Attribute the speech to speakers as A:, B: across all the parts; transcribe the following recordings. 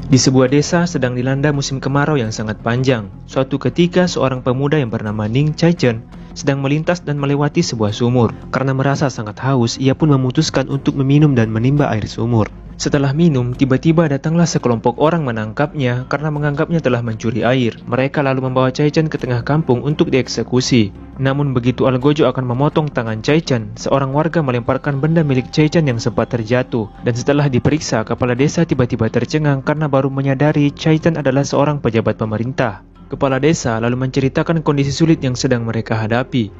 A: Di sebuah desa sedang dilanda musim kemarau yang sangat panjang. Suatu ketika seorang pemuda yang bernama Ning Chaichen sedang melintas dan melewati sebuah sumur. Karena merasa sangat haus, ia pun memutuskan untuk meminum dan menimba air sumur. Setelah minum, tiba-tiba datanglah sekelompok orang menangkapnya karena menganggapnya telah mencuri air. Mereka lalu membawa Chaichen ke tengah kampung untuk dieksekusi. Namun begitu Algojo akan memotong tangan Chaichen, seorang warga melemparkan benda milik Chaichen yang sempat terjatuh. Dan setelah diperiksa, kepala desa tiba-tiba tercengang karena baru menyadari Chaichen adalah seorang pejabat pemerintah. Kepala desa lalu menceritakan kondisi sulit yang sedang mereka hadapi.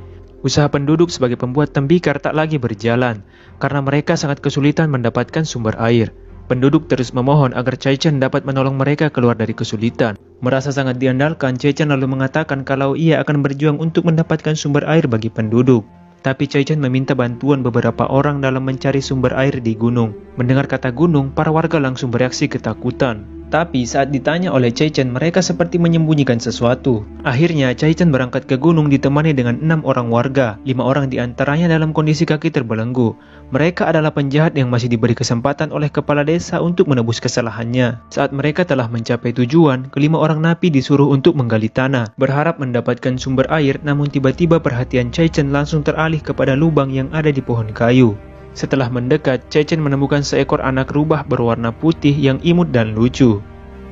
A: Usaha penduduk sebagai pembuat tembikar tak lagi berjalan karena mereka sangat kesulitan mendapatkan sumber air. Penduduk terus memohon agar Chaichen dapat menolong mereka keluar dari kesulitan. Merasa sangat diandalkan, Chaichen lalu mengatakan kalau ia akan berjuang untuk mendapatkan sumber air bagi penduduk. Tapi Chaichen meminta bantuan beberapa orang dalam mencari sumber air di gunung. Mendengar kata gunung, para warga langsung bereaksi ketakutan. Tapi saat ditanya oleh Chaichen, mereka seperti menyembunyikan sesuatu. Akhirnya Chaichen berangkat ke gunung ditemani dengan 6 orang warga. 5 orang diantaranya dalam kondisi kaki terbelenggu. Mereka adalah penjahat yang masih diberi kesempatan oleh kepala desa untuk menebus kesalahannya. Saat mereka telah mencapai tujuan, kelima orang napi disuruh untuk menggali tanah, berharap mendapatkan sumber air. Namun tiba-tiba perhatian Chaichen langsung teralih kepada lubang yang ada di pohon kayu. Setelah mendekat, Chaichen menemukan seekor anak rubah berwarna putih yang imut dan lucu.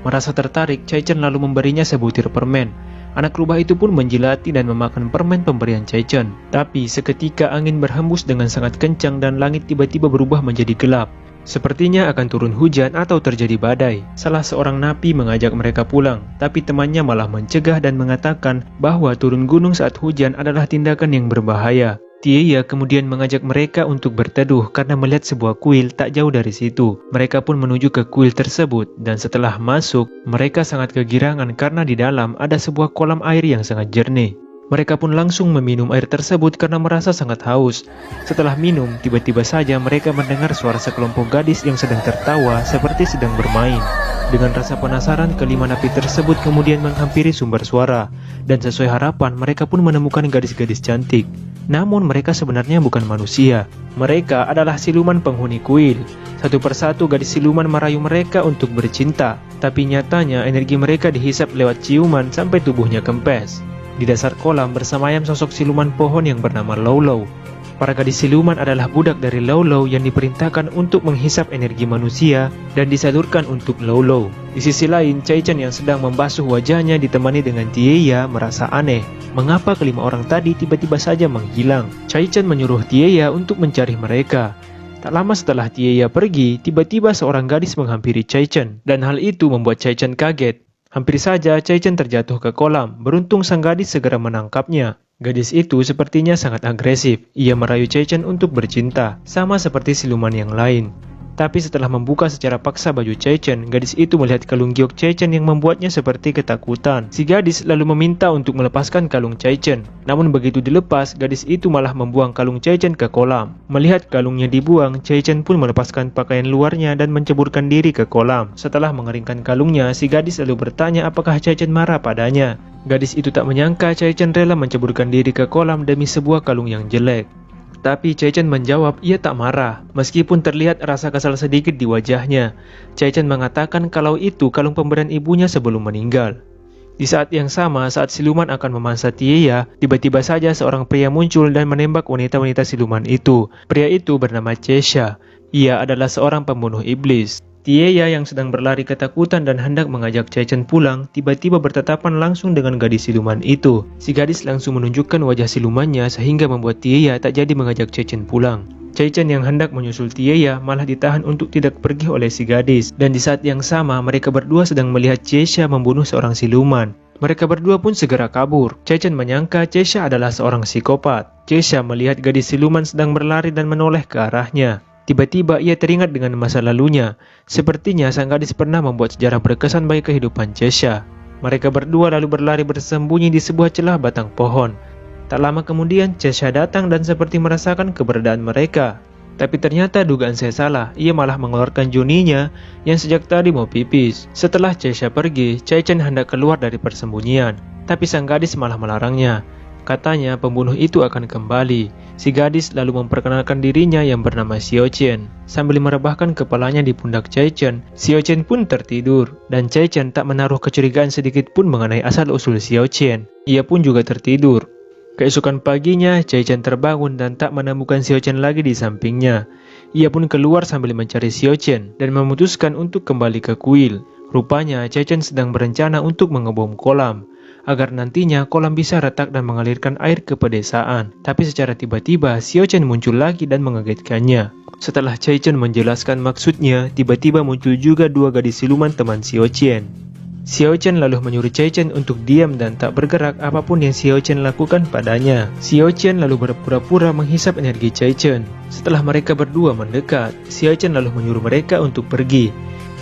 A: Merasa tertarik, Chaichen lalu memberinya sebutir permen. Anak rubah itu pun menjilati dan memakan permen pemberian Chaichen. Tapi seketika angin berhembus dengan sangat kencang dan langit tiba-tiba berubah menjadi gelap. Sepertinya akan turun hujan atau terjadi badai. Salah seorang napi mengajak mereka pulang, tapi temannya malah mencegah dan mengatakan bahwa turun gunung saat hujan adalah tindakan yang berbahaya. Tieya kemudian mengajak mereka untuk berteduh karena melihat sebuah kuil tak jauh dari situ. Mereka pun menuju ke kuil tersebut dan setelah masuk, mereka sangat kegirangan karena di dalam ada sebuah kolam air yang sangat jernih. Mereka pun langsung meminum air tersebut karena merasa sangat haus. Setelah minum, tiba-tiba saja mereka mendengar suara sekelompok gadis yang sedang tertawa seperti sedang bermain. Dengan rasa penasaran, kelima napi tersebut kemudian menghampiri sumber suara. Dan sesuai harapan, mereka pun menemukan gadis-gadis cantik. Namun mereka sebenarnya bukan manusia. Mereka adalah siluman penghuni kuil. Satu persatu gadis siluman merayu mereka untuk bercinta. Tapi nyatanya energi mereka dihisap lewat ciuman sampai tubuhnya kempes. Di dasar kolam bersemayam sosok siluman pohon yang bernama Lolo. Para gadis siluman adalah budak dari Lolo yang diperintahkan untuk menghisap energi manusia dan disalurkan untuk Lolo. Di sisi lain, Chaichen yang sedang membasuh wajahnya ditemani dengan Tieya merasa aneh. Mengapa kelima orang tadi tiba-tiba saja menghilang? Chaichen menyuruh Tieya untuk mencari mereka. Tak lama setelah Tieya pergi, tiba-tiba seorang gadis menghampiri Chaichen. Dan hal itu membuat Chaichen kaget. Hampir saja Chaichen terjatuh ke kolam. Beruntung sang gadis segera menangkapnya. Gadis itu sepertinya sangat agresif. Ia merayu Chaichen untuk bercinta, sama seperti siluman yang lain. Tapi setelah membuka secara paksa baju Chaichen, gadis itu melihat kalung giok Chaichen yang membuatnya seperti ketakutan. Si gadis lalu meminta untuk melepaskan kalung Chaichen. Namun begitu dilepas, gadis itu malah membuang kalung Chaichen ke kolam. Melihat kalungnya dibuang, Chaichen pun melepaskan pakaian luarnya dan menceburkan diri ke kolam. Setelah mengeringkan kalungnya, si gadis lalu bertanya apakah Chaichen marah padanya. Gadis itu tak menyangka Chaichen rela menceburkan diri ke kolam demi sebuah kalung yang jelek. Tapi Chaichen menjawab ia tak marah, meskipun terlihat rasa kesal sedikit di wajahnya. Chaichen mengatakan kalau itu kalung pemberian ibunya sebelum meninggal. Di saat yang sama, saat siluman akan memangsa Tieya, tiba-tiba saja seorang pria muncul dan menembak wanita-wanita siluman itu. Pria itu bernama Chesha. Ia adalah seorang pembunuh iblis. Tieya yang sedang berlari ketakutan dan hendak mengajak Chaichen pulang, tiba-tiba bertatapan langsung dengan gadis siluman itu. Si gadis langsung menunjukkan wajah silumannya sehingga membuat Tieya tak jadi mengajak Chaichen pulang. Chaichen yang hendak menyusul Tieya malah ditahan untuk tidak pergi oleh si gadis. Dan di saat yang sama, mereka berdua sedang melihat Chesha membunuh seorang siluman. Mereka berdua pun segera kabur. Chaichen menyangka Chesha adalah seorang psikopat. Chesha melihat gadis siluman sedang berlari dan menoleh ke arahnya. Tiba-tiba ia teringat dengan masa lalunya. Sepertinya sang gadis pernah membuat sejarah berkesan bagi kehidupan Chesha. Mereka berdua lalu berlari bersembunyi di sebuah celah batang pohon. Tak lama kemudian Chesha datang dan seperti merasakan keberadaan mereka. Tapi ternyata dugaan saya salah. Ia malah mengeluarkan juninya yang sejak tadi mau pipis. Setelah Chesha pergi, Chaichen hendak keluar dari persembunyian. Tapi sang gadis malah melarangnya. Katanya pembunuh itu akan kembali. Si gadis lalu memperkenalkan dirinya yang bernama Xiao Chen. Sambil merebahkan kepalanya di pundak Cai Chen, Xiao Chen pun tertidur. Dan Cai Chen tak menaruh kecurigaan sedikit pun mengenai asal-usul Xiao Chen. Ia pun juga tertidur. Keesokan paginya, Cai Chen terbangun dan tak menemukan Xiao Chen lagi di sampingnya. Ia pun keluar sambil mencari Xiao Chen dan memutuskan untuk kembali ke kuil. Rupanya Cai Chen sedang berencana untuk mengebom kolam, agar nantinya kolam bisa retak dan mengalirkan air ke pedesaan. Tapi secara tiba-tiba Xiao Chen muncul lagi dan mengagetkannya. Setelah Cai Chen menjelaskan maksudnya, tiba-tiba muncul juga dua gadis siluman teman Xiao Chen. Xiao Chen lalu menyuruh Cai Chen untuk diam dan tak bergerak apapun yang Xiao Chen lakukan padanya. Xiao Chen lalu berpura-pura menghisap energi Cai Chen. Setelah mereka berdua mendekat, Xiao Chen lalu menyuruh mereka untuk pergi.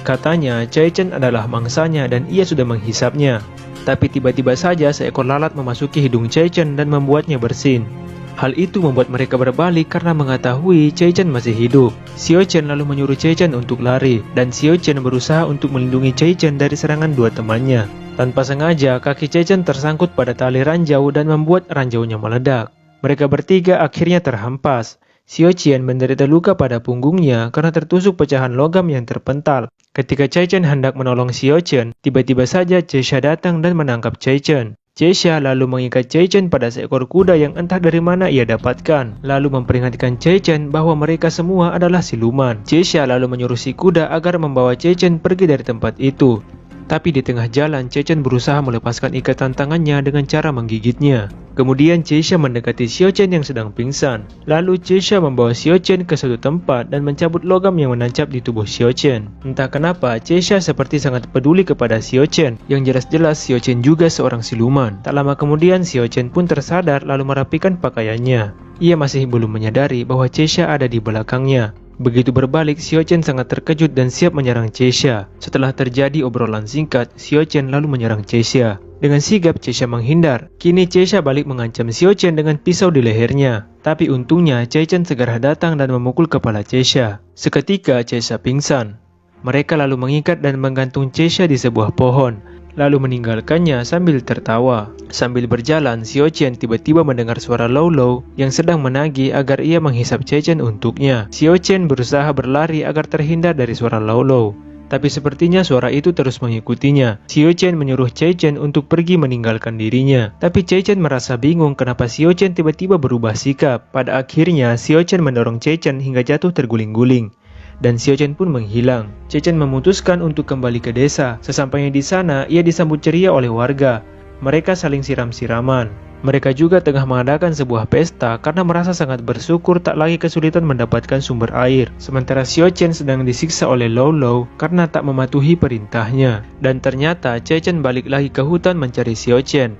A: Katanya Cai Chen adalah mangsanya dan ia sudah menghisapnya. Tapi tiba-tiba saja seekor lalat memasuki hidung Cai Chen dan membuatnya bersin. Hal itu membuat mereka berbalik karena mengetahui Cai Chen masih hidup. Xiao Chen lalu menyuruh Cai Chen untuk lari, dan Xiao Chen berusaha untuk melindungi Cai Chen dari serangan dua temannya. Tanpa sengaja, kaki Cai Chen tersangkut pada tali ranjau dan membuat ranjaunya meledak. Mereka bertiga akhirnya terhempas. Xiao Chen menderita luka pada punggungnya karena tertusuk pecahan logam yang terpental. Ketika Cai Chen hendak menolong Xiao Chen, tiba-tiba saja Chesha datang dan menangkap Cai Chen. Chesha lalu mengikat Cai Chen pada seekor kuda yang entah dari mana ia dapatkan, lalu memperingatkan Cai Chen bahwa mereka semua adalah siluman. Chesha lalu menyuruh si kuda agar membawa Cai Chen pergi dari tempat itu. Tapi di tengah jalan, Cai Chen berusaha melepaskan ikatan tangannya dengan cara menggigitnya. Kemudian Chesha mendekati Xiao Chen yang sedang pingsan. Lalu Chesha membawa Xiao Chen ke suatu tempat dan mencabut logam yang menancap di tubuh Xiao Chen. Entah kenapa, Chesha seperti sangat peduli kepada Xiao Chen. Yang jelas-jelas Xiao Chen juga seorang siluman. Tak lama kemudian Xiao Chen pun tersadar lalu merapikan pakaiannya. Ia masih belum menyadari bahwa Chesha ada di belakangnya. Begitu berbalik, Xiao Chen sangat terkejut dan siap menyerang Chesha. Setelah terjadi obrolan singkat, Xiao Chen lalu menyerang Chesha. Dengan sigap, Chesha menghindar. Kini Chesha balik mengancam Xiao Chen dengan pisau di lehernya. Tapi untungnya, Cai Chen segera datang dan memukul kepala Chesha. Seketika, Chesha pingsan. Mereka lalu mengikat dan menggantung Chesha di sebuah pohon, lalu meninggalkannya sambil tertawa. Sambil berjalan, Xiao Chen tiba-tiba mendengar suara Lau Lau yang sedang menagih agar ia menghisap Cai Chen untuknya. Xiao Chen berusaha berlari agar terhindar dari suara Lau Lau, tapi sepertinya suara itu terus mengikutinya. Xiao Chen menyuruh Cai Chen untuk pergi meninggalkan dirinya. Tapi Cai Chen merasa bingung kenapa Xiao Chen tiba-tiba berubah sikap. Pada akhirnya, Xiao Chen mendorong Cai Chen hingga jatuh terguling-guling. Dan Xiao Chen pun menghilang. Cai Chen memutuskan untuk kembali ke desa. Sesampainya di sana, ia disambut ceria oleh warga. Mereka saling siram-siraman. Mereka juga tengah mengadakan sebuah pesta karena merasa sangat bersyukur tak lagi kesulitan mendapatkan sumber air. Sementara Xiao Chen sedang disiksa oleh Lau Lau karena tak mematuhi perintahnya. Dan ternyata Cai Chen balik lagi ke hutan mencari Xiao Chen.